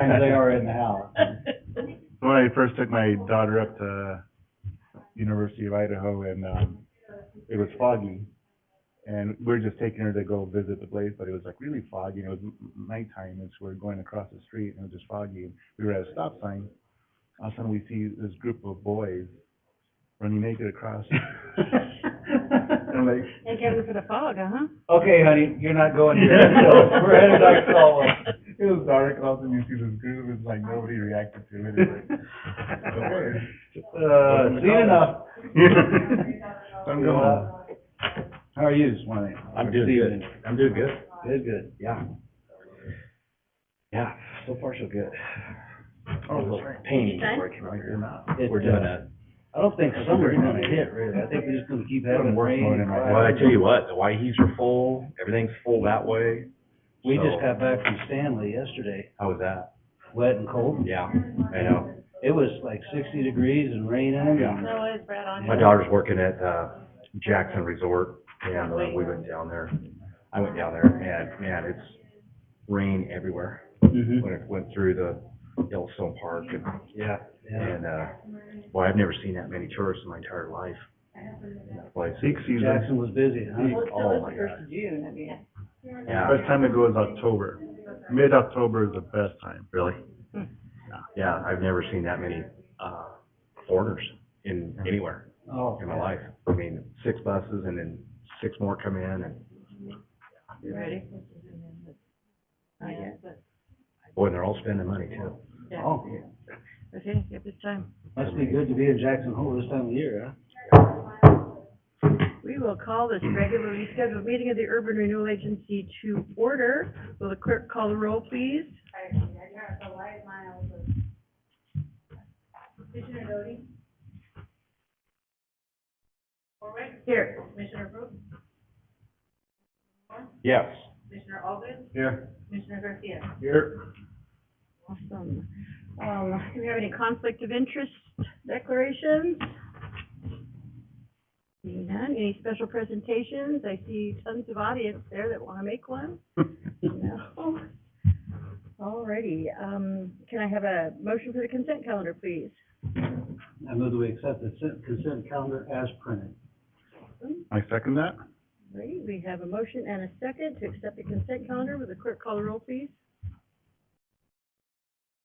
They are in the house. When I first took my daughter up to University of Idaho, and it was foggy, and we were just taking her to go visit the place, but it was like really foggy, and it was nighttime, and so we were going across the street, and it was just foggy, and we were at a stop sign. All of a sudden, we see this group of boys running naked across. I'm like, Thank heaven for the fog, huh? Okay, honey, you're not going here. We're headed back to Salt Lake. it was dark, and all of a sudden you see this group, it's like nobody reacted to it. Seen enough. Don't go home. How are you this morning? I'm doing good. I'm doing good. Good, good, yeah. Yeah, so far so good. Oh, that's right. Pain before I came out here. It, We're doing that. I don't think summer's gonna hit, really. I think we're just gonna keep having rain. Well, I tell you what, the Waihees are full, everything's full that way. We So- just got back from Stanley yesterday, How was that? wet and cold. Yeah, I know. It was like 60 degrees and raining. Yeah. and- No, it's Brad on. My daughter's working at, Jackson Resort, and we went down there. I went down there, and man, it's rain everywhere. Mhm. When it went through the Yellowstone Park, Yeah, yeah. and boy, I've never seen that many tourists in my entire life in that place. Peak season. Jackson was busy, huh? Well, it's Oh, still my the first God. of June, I mean. Yeah, Best time to go is October. Mid-October is the best time. really? Hmm. Yeah, I've never seen that many, foreigners in anywhere Oh, in my life. I mean, 6 buses and then 6 more come in, and You ready? Not yet, but, boy, and they're all spending money too. yeah. Oh, Okay, get this time. must be good to be in Jackson Hole this time of year, huh? We will call this regularly scheduled meeting of the Urban Renewal Agency to order. Will the clerk call the roll, please? Commissioner Doty? Here. Commissioner Brooks? Yes. Commissioner Alden? Here. Commissioner Garcia? Here. Awesome. Do we have any conflict of interest declarations? Seeing none. Any special presentations? I see tons of audience there that want to make one. No. Alrighty, can I have a motion for the consent calendar, please? I move that we accept the consent calendar as printed. I second that. Great, we have a motion and a second to accept the consent calendar. Will the clerk call the roll, please?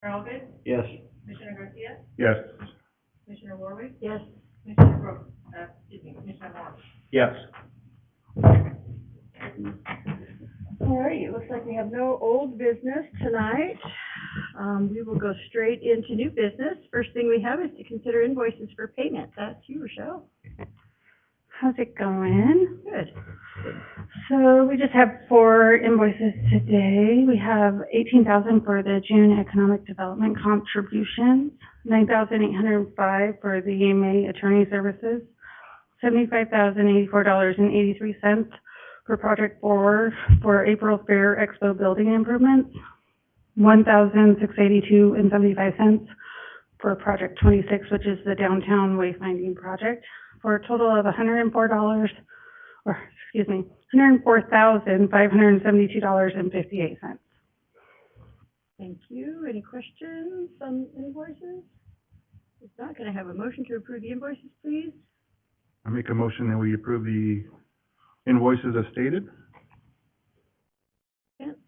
Alden? Yes. Commissioner Garcia? Yes. Commissioner Warwick? Yes. Commissioner Brooks? Commissioner Moore? Yes. Alrighty, it looks like we have no old business tonight. We will go straight into new business. First thing we have is to consider invoices for payment. That's you, Rochelle. How's it going? Good. So we just have 4 invoices today. We have 18,000 for the June economic development contributions, 9,805 for the May attorney services, $75,084.83 for Project 4 for April Fair Expo building improvements, $1,682.75 for Project 26, which is the downtown wayfinding project, for a total of $104,572.58. Thank you. Any questions on invoices? If not, can I have a motion to approve the invoices, please? I make a motion that we approve the invoices as stated.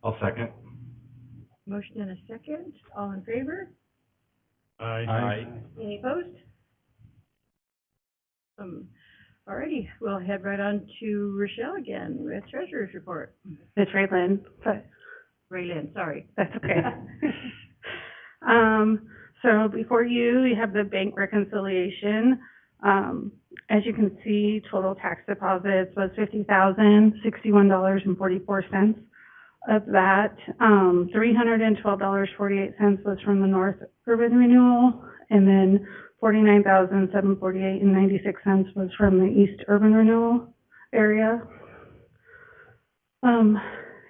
I'll second. Motion and a second. All in favor? Aye. Any opposed? Alrighty, we'll head right on to Rochelle again with Treasurer's Report. It's Raylyn, but Raylyn, sorry. that's okay. So before you have the bank reconciliation. As you can see, total tax deposits was $50,061.44. Of that, $312.48 was from the North Urban Renewal, and then $49,748.96 was from the East Urban Renewal area.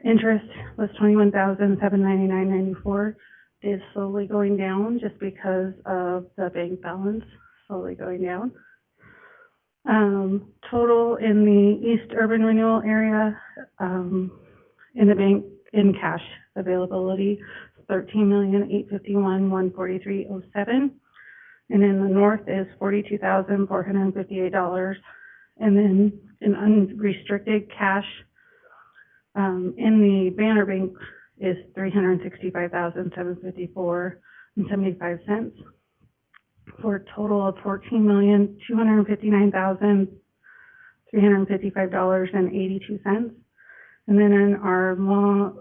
Interest was $21,799.94. It is slowly going down just because of the bank balance slowly going down. Total in the East Urban Renewal area, in the bank, in cash availability, $13,851,143.07. And in the north is $42,458. And then in unrestricted cash, in the Banner Bank is $365,754.75 for a total of $14,259,355.82. And then in our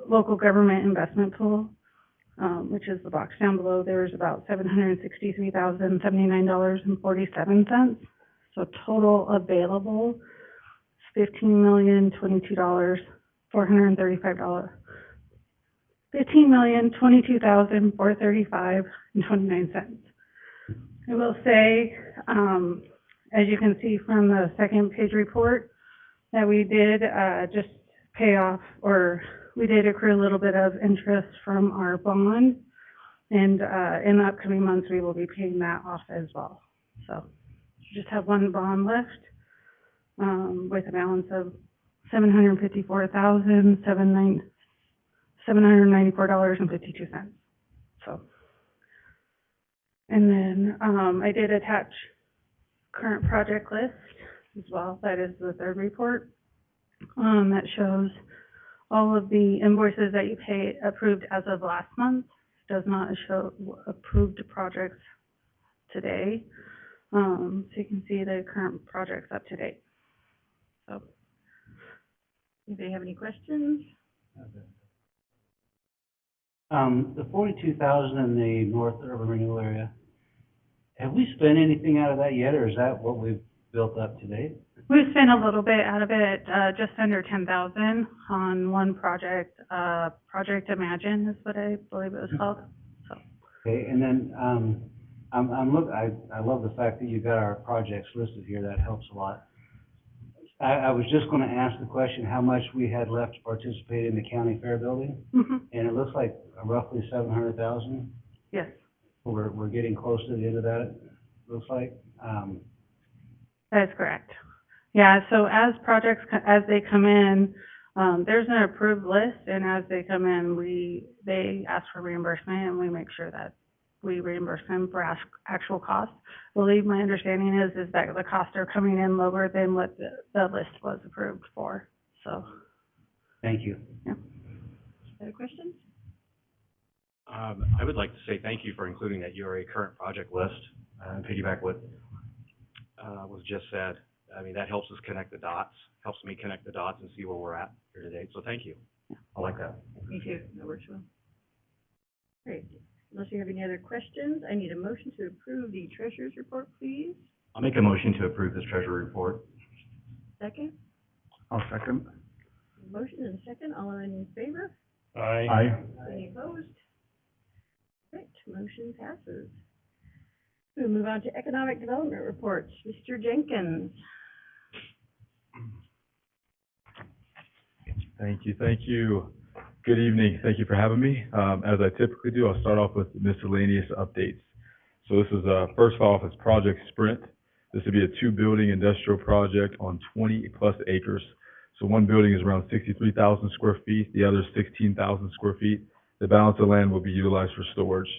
local government investment pool, which is the box down below, there's about $763,079.47. So total available is $15,022,435. $15,022,435.29. I will say, as you can see from the second page report, that we did just pay off, or we did accrue a little bit of interest from our bond, and in the upcoming months we will be paying that off as well. So just have one bond left with a balance of $754,794.52. So, and then I did attach current project list as well. That is the third report that shows all of the invoices that you paid approved as of last month. Does not show approved projects today. So you can see the current projects up to date. So, anybody have any questions? The 42,000 in the North Urban Renewal area, have we spent anything out of that yet, or is that what we've built up to date? We've spent a little bit out of it, just under 10,000 on one project. Project Imagine is what I believe it was called. So. Okay, and then I love the fact that you got our projects listed here. That helps a lot. I was just going to ask the question how much we had left to participate in the county fair building, and it looks like roughly 700,000. Yes. We're getting close to the end of that. It looks like. That is correct. Yeah. So as projects as they come in, there's an approved list, and as they come in, they ask for reimbursement, and we make sure that we reimburse them for actual costs. I believe my understanding is that the costs are coming in lower than what the list was approved for. So. Thank you. Yeah. Other questions? I would like to say thank you for including that URA current project list, and piggyback what was just said. I mean, that helps us connect the dots, helps me connect the dots and see where we're at here today. So thank you. I like that. Me too. That works well. Great. Unless you have any other questions, I need a motion to approve the treasurer's report, please. I'll make a motion to approve this treasury report. Second? I'll second. Motion and second. All in favor? Aye. Any opposed? Great. Motion passes. We'll move on to economic development reports. Mr. Jenkins. Thank you. Good evening. Thank you for having me. As I typically do, I'll start off with miscellaneous updates. So this is first off is Project Sprint. This would be a 2-building industrial project on 20 plus acres. So one building is around 63,000 square feet, the other 16,000 square feet. The balance of land will be utilized for storage.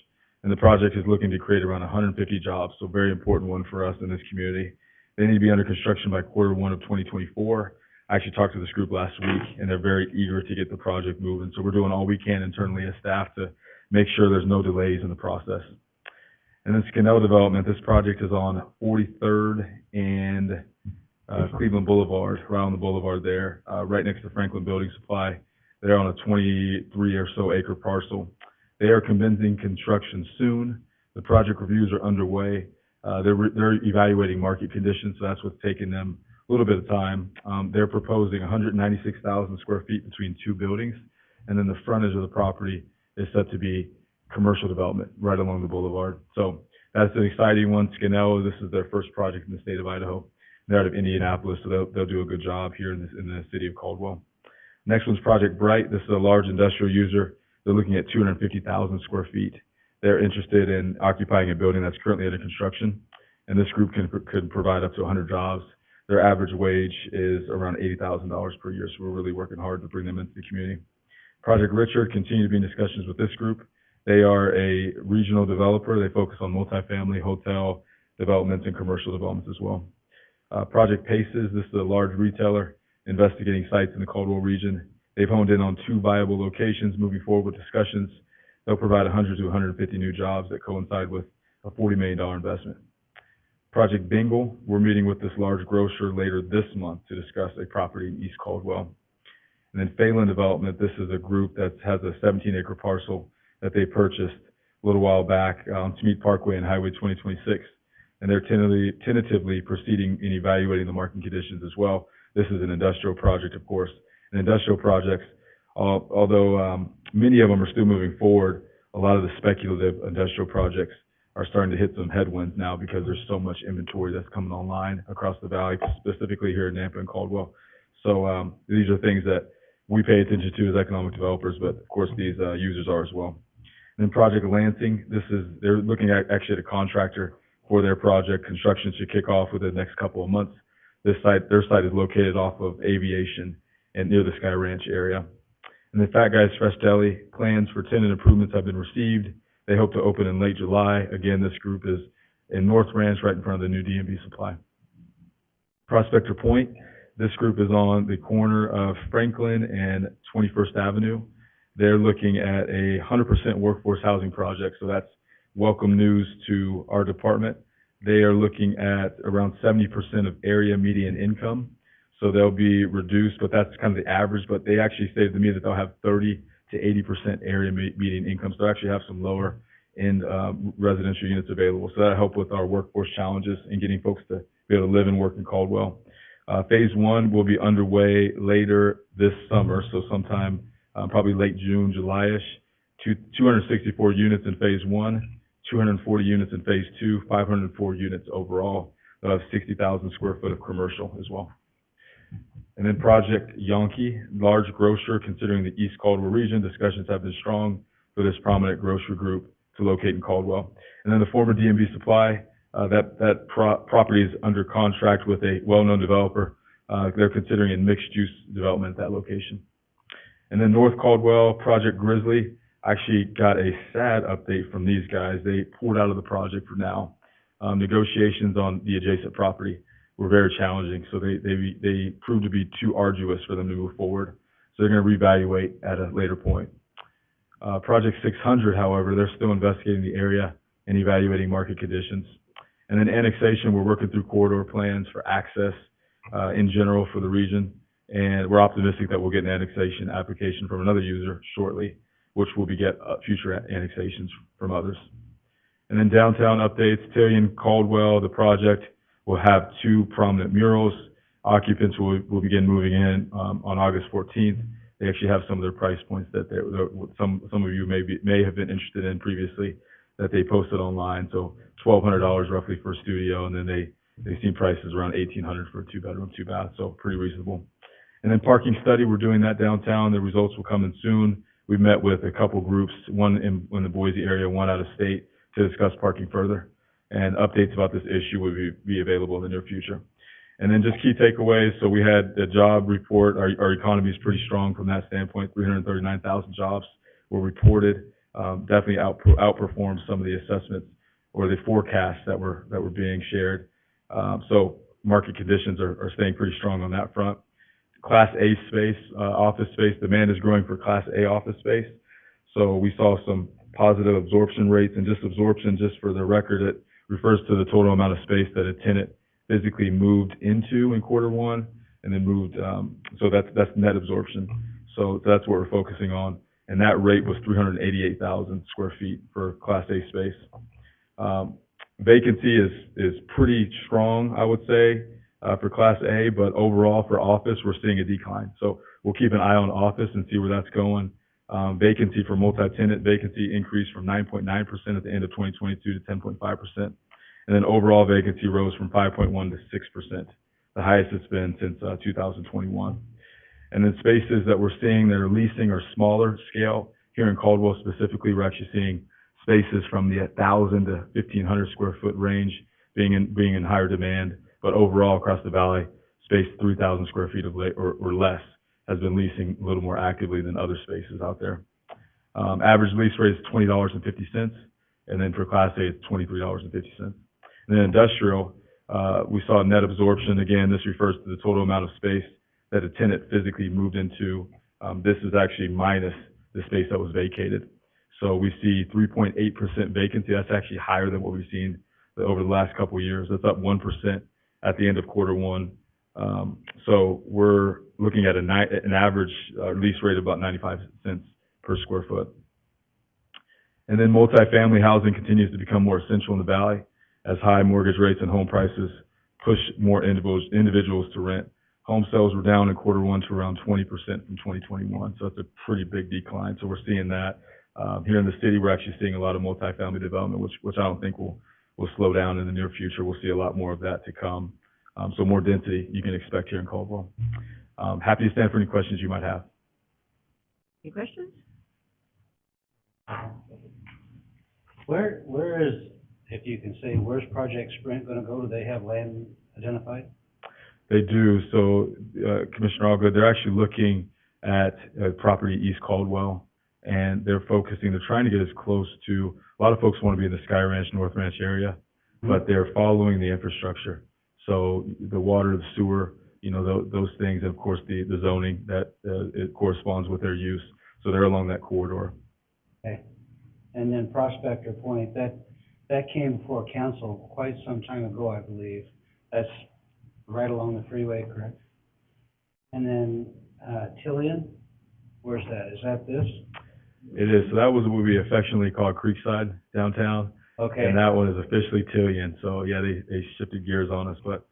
And the project is looking to create around 150 jobs, so very important one for us in this community. They need to be under construction by Q1 of 2024. I actually talked to this group last week, and they're very eager to get the project moving. So we're doing all we can internally as staff to make sure there's no delays in the process. And then Skinnell Development, this project is on 43rd and Cleveland Boulevard, right on the boulevard there, right next to Franklin Building Supply. They're on a 23 or so acre parcel. They are commencing construction soon. The project reviews are underway. They're evaluating market conditions, so that's what's taking them a little bit of time. They're proposing 196,000 square feet between 2 buildings, and then the frontage of the property is set to be commercial development right along the boulevard. So that's an exciting one. Skinnell, this is their first project in the state of Idaho. They're out of Indianapolis, so they'll do a good job here in the city of Caldwell. Next one's Project Bright. This is a large industrial user. They're looking at 250,000 square feet. They're interested in occupying a building that's currently under construction, and this group could provide up to 100 jobs. Their average wage is around $80,000 per year, so we're really working hard to bring them into the community. Project Richard, continue to be in discussions with this group. They are a regional developer. They focus on multifamily, hotel developments, and commercial developments as well. Project Paces, this is a large retailer investigating sites in the Caldwell region. They've honed in on 2 viable locations. Moving forward with discussions, they'll provide 100 to 150 new jobs that coincide with a $40 million investment. Project Bingle, we're meeting with this large grocer later this month to discuss a property in East Caldwell. And then Phelan Development, this is a group that has a 17-acre parcel that they purchased a little while back on Smeet Parkway and Highway 2026. And they're tentatively proceeding in evaluating the market conditions as well. This is an industrial project, of course. And industrial projects, although many of them are still moving forward, a lot of the speculative industrial projects are starting to hit some headwinds now because there's so much inventory that's coming online across the valley, specifically here in Nampa and Caldwell. So these are things that we pay attention to as economic developers, but of course these users are as well. And then Project Lansing, they're looking at actually at a contractor for their project. Construction should kick off within the next couple of months. Their site is located off of Aviation and near the Sky Ranch area. And the Fat Guys Fresh Deli, plans for tenant improvements have been received. They hope to open in late July. Again, this group is in North Ranch, right in front of the new D&B Supply. Prospector Point, this group is on the corner of Franklin and 21st Avenue. They're looking at a 100% workforce housing project, so that's welcome news to our department. They are looking at around 70% of area median income, so they'll be reduced, but that's kind of the average. But they actually stated to me that they'll have 30 to 80% area median income, so they'll actually have some lower end residential units available. So that'll help with our workforce challenges and getting folks to be able to live and work in Caldwell. Phase 1 will be underway later this summer, so sometime probably late June, July-ish. 264 units in Phase 1. 240 units in Phase 2, 504 units overall. They'll have 60,000 square foot of commercial as well. And then Project Yonke, large grocer considering the East Caldwell region. Discussions have been strong for this prominent grocery group to locate in Caldwell. And then the former D&B Supply, that property is under contract with a well-known developer. They're considering a mixed-use development at that location. And then North Caldwell, Project Grizzly, actually got a sad update from these guys. They pulled out of the project for now. Negotiations on the adjacent property were very challenging, so they proved to be too arduous for them to move forward. So they're going to reevaluate at a later point. Project 600, however, they're still investigating the area and evaluating market conditions. And then annexation, we're working through corridor plans for access in general for the region. And we're optimistic that we'll get an annexation application from another user shortly, which will get future annexations from others. And then downtown updates, Tillian Caldwell, the project will have 2 prominent murals. Occupants will begin moving in on August 14th. They actually have some of their price points that some of you may have been interested in previously that they posted online. So $1,200 roughly for a studio, and then they've seen prices around $1,800 for a 2-bedroom, 2-bath, so pretty reasonable. And then parking study, we're doing that downtown. The results will come in soon. We've met with a couple groups, one in the Boise area, one out of state, to discuss parking further. And updates about this issue will be available in the near future. And then just key takeaways. So we had the job report. Our economy is pretty strong from that standpoint. 339,000 jobs were reported. Definitely outperformed some of the assessments or the forecasts that were being shared. So market conditions are staying pretty strong on that front. Class A space, office space, demand is growing for Class A office space. So we saw some positive absorption rates, and just absorption, just for the record, it refers to the total amount of space that a tenant physically moved into in Q1 and then moved, so that's net absorption. So that's what we're focusing on. And that rate was 388,000 square feet for Class A space. Vacancy is pretty strong, I would say, for Class A, but overall for office, we're seeing a decline. So we'll keep an eye on office and see where that's going. Vacancy for multi-tenant vacancy increased from 9.9% at the end of 2022 to 10.5%. And then overall vacancy rose from 5.1 to 6%, the highest it's been since 2021. And then spaces that we're seeing that are leasing are smaller scale. Here in Caldwell specifically, we're actually seeing spaces from the 1,000 to 1,500 square foot range being in higher demand. But overall across the valley, space 3,000 square feet or less has been leasing a little more actively than other spaces out there. Average lease rate is $20.50, and then for Class A, it's $23.50. And then industrial, we saw net absorption. Again, this refers to the total amount of space that a tenant physically moved into. This is actually minus the space that was vacated. So we see 3.8% vacancy. That's actually higher than what we've seen over the last couple of years. That's up 1% at the end of Q1. So we're looking at an average lease rate of about 95 cents per square foot. And then multifamily housing continues to become more essential in the Valley as high mortgage rates and home prices push more individuals to rent. Home sales were down in Q1 to around 20% from 2021, so it's a pretty big decline. So we're seeing that. Here in the city, we're actually seeing a lot of multifamily development, which I don't think will slow down in the near future. We'll see a lot more of that to come. So more density you can expect here in Caldwell. Happy to stand for any questions you might have. Any questions? Where is, if you can say, where's Project Sprint gonna go? Do they have land identified? They do. So, Commissioner Allgood, they're actually looking at property East Caldwell, and they're trying to get as close to, a lot of folks want to be in the Sky Ranch, North Ranch area, but they're following the infrastructure. So the water, the sewer, those things, and of course the zoning that it corresponds with their use. So they're along that corridor. Okay. And then Prospector Point, that came before council quite some time ago, I believe. That's right along the freeway, correct? And then, Tillian, where's that? Is that this? It is. So that was what we affectionately call Creekside downtown. Okay. And that one is officially Tillian. So yeah, they shifted gears on us, but,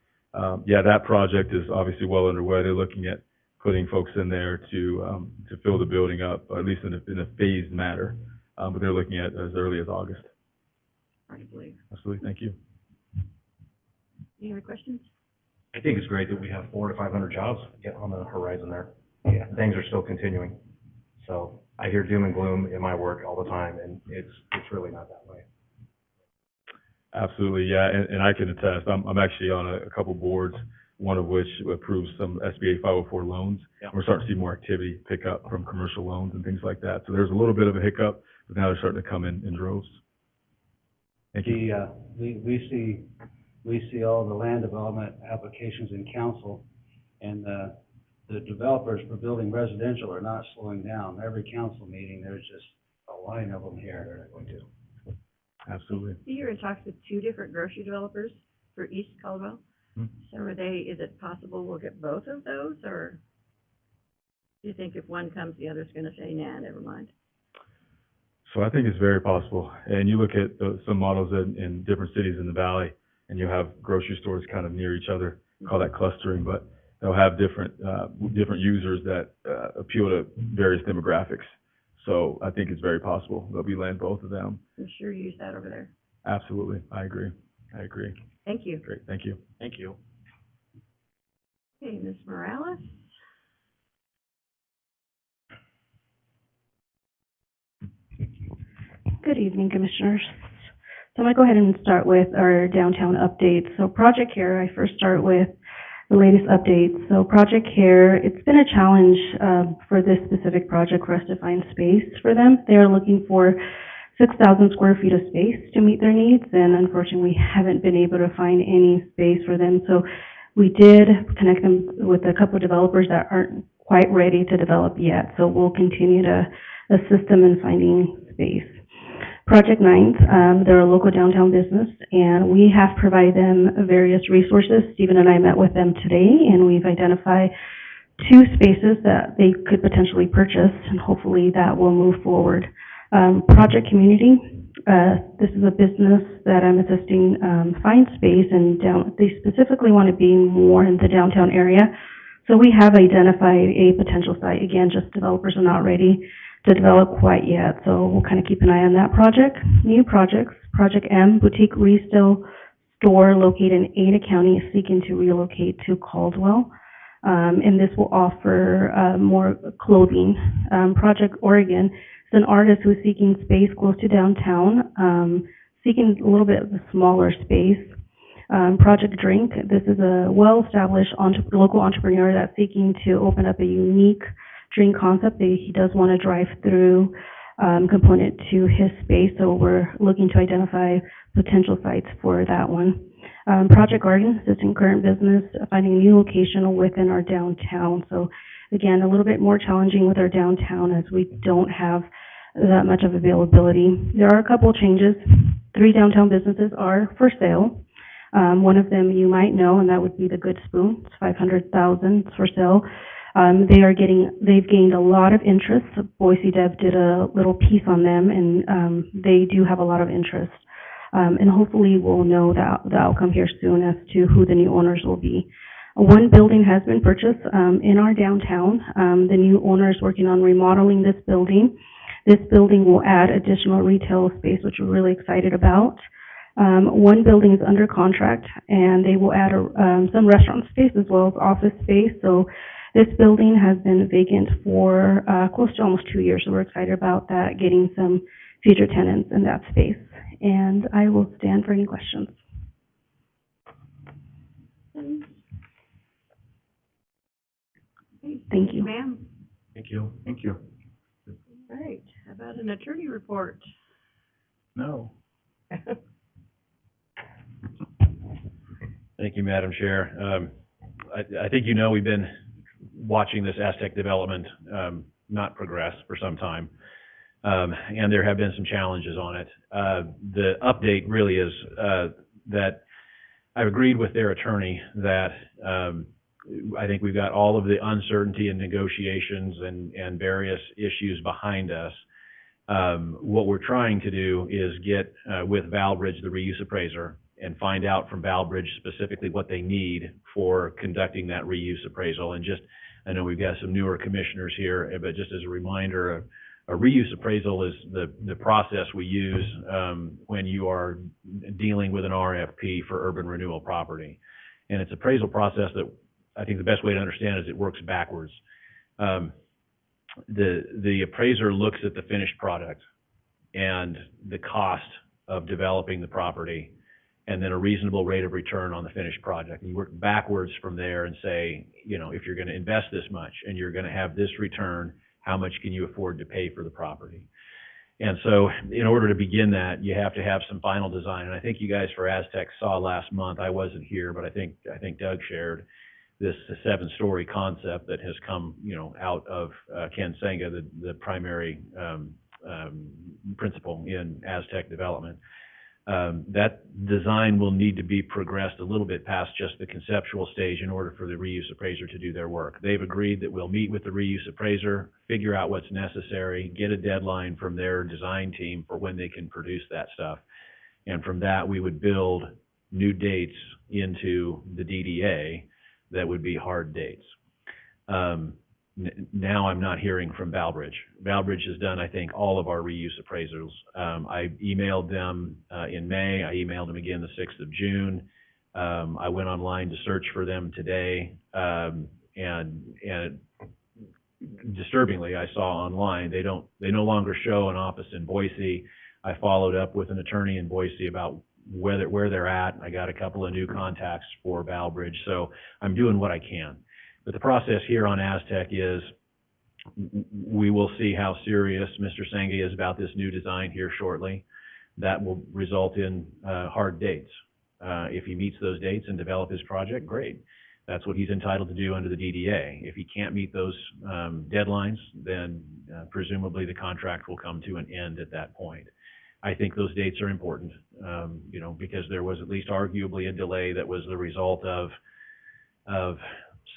yeah, that project is obviously well underway. They're looking at putting folks in there to fill the building up, at least in a phased manner. But they're looking at as early as August. Hard to believe. Absolutely. Thank you. Any other questions? I think it's great that we have 400 to 500 jobs get on the horizon there. Yeah, things are still continuing. So I hear doom and gloom in my work all the time, and it's really not that way. Absolutely, yeah, and I can attest. I'm actually on a couple boards, one of which approves some SBA 504 loans. Yeah. We're starting to see more activity pick up from commercial loans and things like that. So there's a little bit of a hiccup, but now they're starting to come in droves. Thank you. We see all the land development applications in council, and the developers for building residential are not slowing down. Every council meeting, there's just a line of them here. They're going to. Absolutely. You're in talks with 2 different grocery developers for East Caldwell. Hmm. So is it possible we'll get both of those, or do you think if one comes, the other's gonna say, nah, never mind? So I think it's very possible. And you look at some models in different cities in the Valley, and you have grocery stores kind of near each other, call that clustering, but they'll have different users that appeal to various demographics. So I think it's very possible that we land both of them. I'm sure you use that over there. Absolutely. I agree. Thank you. Great. Thank you. Thank you. Okay, Ms. Morales? Good evening, Commissioners. So I'm going to go ahead and start with our downtown updates. So Project Care, I first start with the latest updates. So Project Care, it's been a challenge for this specific project for us to find space for them. They are looking for 6,000 square feet of space to meet their needs, and unfortunately we haven't been able to find any space for them. So we did connect them with a couple of developers that aren't quite ready to develop yet. So we'll continue to assist them in finding space. Project Nines, they're a local downtown business, and we have provided them various resources. Stephen and I met with them today, and we've identified 2 spaces that they could potentially purchase, and hopefully that will move forward. Project Community, this is a business that I'm assisting find space, and they specifically want to be more in the downtown area. So we have identified a potential site. Again, just developers are not ready to develop quite yet, so we'll kind of keep an eye on that project. New projects, Project M, boutique resale store located in Ada County, is seeking to relocate to Caldwell, and this will offer more clothing. Project Oregon is an artist who is seeking space close to downtown, seeking a little bit of a smaller space. Project Drink, this is a well-established local entrepreneur that's seeking to open up a unique drink concept. He does want to drive through component to his space, so we're looking to identify potential sites for that one. Project Garden is in current business, finding a new location within our downtown. So again, a little bit more challenging with our downtown as we don't have that much of availability. There are a couple changes. 3 downtown businesses are for sale. One of them you might know, and that would be the Good Spoon. It's $500,000 for sale. They've gained a lot of interest. Boise Dev did a little piece on them, and they do have a lot of interest. And hopefully we'll know the outcome here soon as to who the new owners will be. One building has been purchased in our downtown. The new owner is working on remodeling this building. This building will add additional retail space, which we're really excited about. One building is under contract, and they will add some restaurant space as well as office space. So this building has been vacant for close to almost 2 years, so we're excited about that, getting some future tenants in that space. And I will stand for any questions. Thank you. Ma'am. Thank you. Thank you. All right, how about an attorney report? No. Thank you, Madam Chair. I think you know we've been watching this Aztec development not progress for some time, and there have been some challenges on it. The update really is that I've agreed with their attorney that I think we've got all of the uncertainty and negotiations and various issues behind us. What we're trying to do is get with Valbridge, the reuse appraiser, and find out from Valbridge specifically what they need for conducting that reuse appraisal. And just, I know we've got some newer commissioners here, but just as a reminder, a reuse appraisal is the process we use when you are dealing with an RFP for urban renewal property. And it's an appraisal process that I think the best way to understand is it works backwards. The appraiser looks at the finished product and the cost of developing the property, and then a reasonable rate of return on the finished project. And you work backwards from there and say, you know, if you're going to invest this much and you're going to have this return, how much can you afford to pay for the property? And so in order to begin that, you have to have some final design. And I think you guys for Aztec saw last month, I wasn't here, but I think Doug shared this 7-story concept that has come, you know, out of Ken Senga, the primary principal in Aztec development. That design will need to be progressed a little bit past just the conceptual stage in order for the reuse appraiser to do their work. They've agreed that we'll meet with the reuse appraiser, figure out what's necessary, get a deadline from their design team for when they can produce that stuff. And from that, we would build new dates into the DDA that would be hard dates. Now I'm not hearing from Valbridge. Valbridge has done, I think, all of our reuse appraisals. I emailed them in May. I emailed them again the 6th of June. I went online to search for them today, and disturbingly, I saw online they no longer show an office in Boise. I followed up with an attorney in Boise about where they're at. I got a couple of new contacts for Valbridge, so I'm doing what I can. But the process here on Aztec is we will see how serious Mr. Senge is about this new design here shortly. That will result in hard dates. If he meets those dates and develop his project, great. That's what he's entitled to do under the DDA. If he can't meet those deadlines, then presumably the contract will come to an end at that point. I think those dates are important, you know, because there was at least arguably a delay that was the result of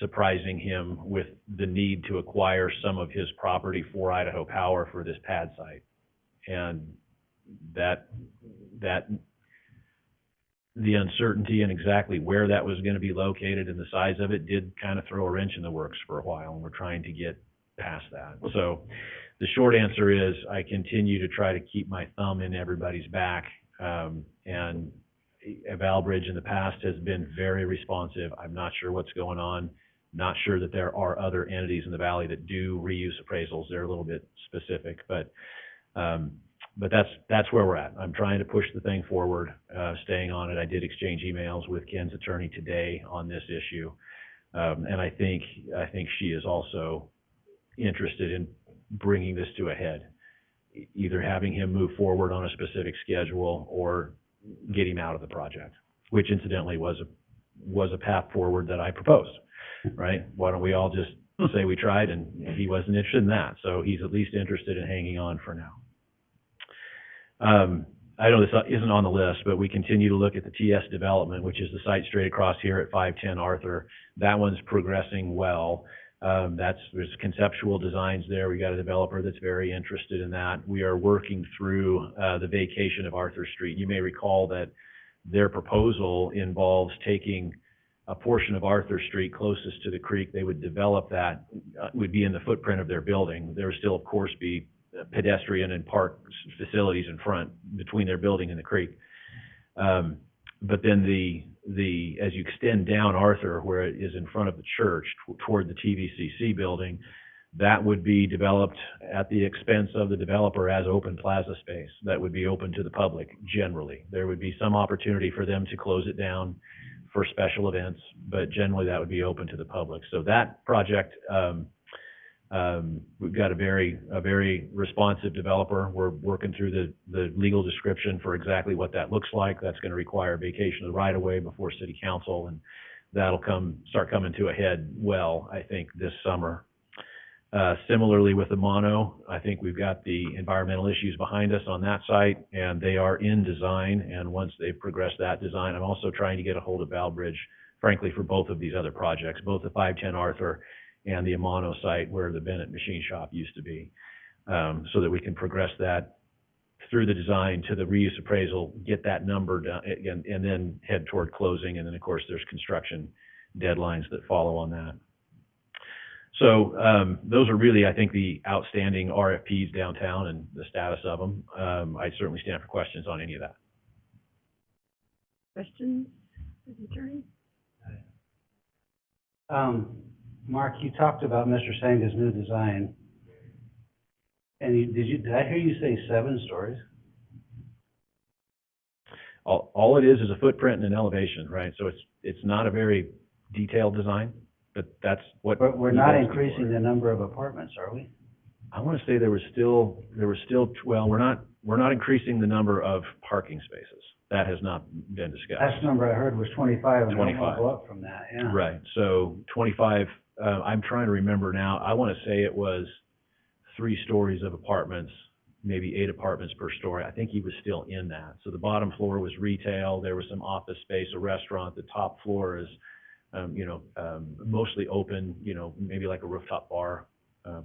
surprising him with the need to acquire some of his property for Idaho Power for this pad site. And that the uncertainty in exactly where that was going to be located and the size of it did kind of throw a wrench in the works for a while, and we're trying to get past that. So the short answer is I continue to try to keep my thumb in everybody's back, and Valbridge in the past has been very responsive. I'm not sure what's going on. Not sure that there are other entities in the valley that do reuse appraisals. They're a little bit specific, but that's where we're at. I'm trying to push the thing forward, staying on it. I did exchange emails with Ken's attorney today on this issue, and I think she is also interested in bringing this to a head. either having him move forward on a specific schedule or get him out of the project, which incidentally was a path forward that I proposed, right? Why don't we all just say we tried, and he wasn't interested in that, so he's at least interested in hanging on for now. I know this isn't on the list, but we continue to look at the TS development, which is the site straight across here at 510 Arthur. That one's progressing well. There's conceptual designs there. We got a developer that's very interested in that. We are working through the vacation of Arthur Street. You may recall that their proposal involves taking a portion of Arthur Street closest to the creek. They would develop that, would be in the footprint of their building. There would still, of course, be pedestrian and park facilities in front between their building and the creek. But then as you extend down Arthur, where it is in front of the church toward the TVCC building, that would be developed at the expense of the developer as open plaza space that would be open to the public generally. There would be some opportunity for them to close it down for special events, but generally that would be open to the public. So that project, we've got a very responsive developer. We're working through the legal description for exactly what that looks like. That's going to require vacation of the right of way before city council, and that'll start coming to a head well, I think, this summer. Similarly with the mono, I think we've got the environmental issues behind us on that site, and they are in design. And once they've progressed that design, I'm also trying to get a hold of Valbridge, frankly, for both of these other projects, both the 510 Arthur and the Amano site where the Bennett Machine Shop used to be, so that we can progress that through the design to the reuse appraisal, get that number done, and then head toward closing. And then, of course, there's construction deadlines that follow on that. So those are really, I think, the outstanding RFPs downtown and the status of them. I certainly stand for questions on any of that. Questions, Mr. Attorney? Mark, you talked about Mr. Sanga's new design, and did I hear you say 7 stories? All it is a footprint and an elevation, right? So it's not a very detailed design, but that's what. But we're not increasing the number of apartments, are we? I want to say there was still, well, we're not increasing the number of parking spaces. That has not been discussed. Last number I heard was 25, and 25. I want to go up from that, yeah. Right, so 25, I'm trying to remember now. I want to say it was 3 stories of apartments, maybe 8 apartments per story. I think he was still in that. So the bottom floor was retail. There was some office space, a restaurant. The top floor is, mostly open, maybe like a rooftop bar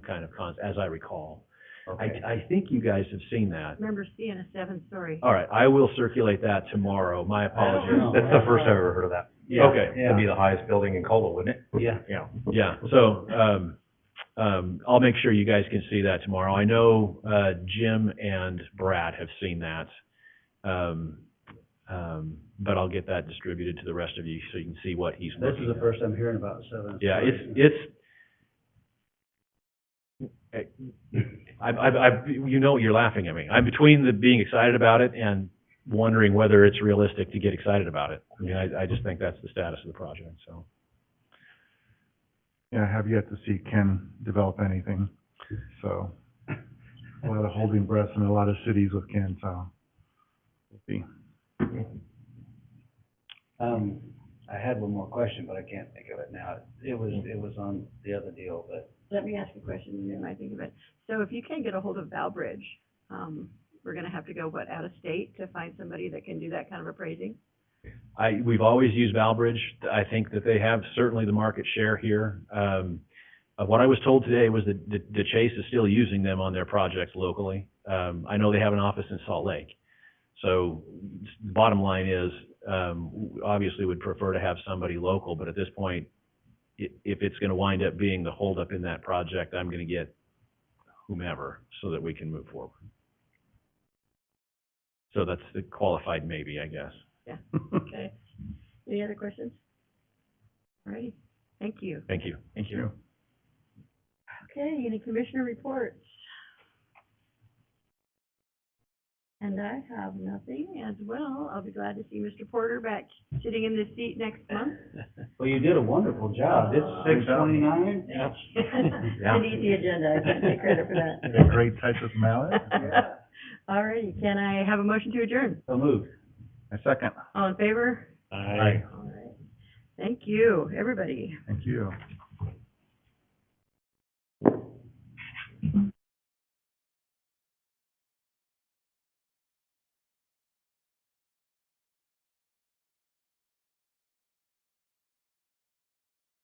kind of concept, as I recall. Okay. I think you guys have seen that. I remember seeing a 7-story. All right, I will circulate that tomorrow. My apologies. know. That's the first I've ever heard of that. Yeah, Okay. That'd be the highest building in Caldwell, wouldn't it? Yeah. Yeah. Yeah, so I'll make sure you guys can see that tomorrow. I know Jim and Brad have seen that, but I'll get that distributed to the rest of you so you can see what he's This looking is the at. first I'm hearing about 7 Yeah, stories. you know, you're laughing at me. I'm between the being excited about it and wondering whether it's realistic to get excited about it. I mean, I just think that's the status of the project, so. Yeah, I have yet to see Ken develop anything, so a lot of holding breaths in a lot of cities with Ken, so we'll see. I had one more question, but I can't think of it now. It was on the other deal, but. Let me ask a question, and then I think of it. So if you can't get a hold of Valbridge, we're gonna have to go, out of state to find somebody that can do that kind of appraising? We've always used Valbridge. I think that they have certainly the market share here. What I was told today was that the Chase is still using them on their projects locally. I know they have an office in Salt Lake. So the bottom line is, obviously would prefer to have somebody local, but at this point, if it's going to wind up being the holdup in that project, I'm going to get whomever so that we can move forward. So that's the qualified maybe, I guess. Yeah, okay. Any other questions? All righty, thank you. Thank you. Thank you. Okay, any commissioner reports? And I have nothing as well. I'll be glad to see Mr. Porter back sitting in this seat next month. Well, you did a wonderful job. It's 6:29. It's an easy agenda. I can't take credit for that. Did a great touch with Mallet. All righty, can I have a motion to adjourn? So moved. A second. All in favor? Aye. All right. Thank you, everybody. Thank you.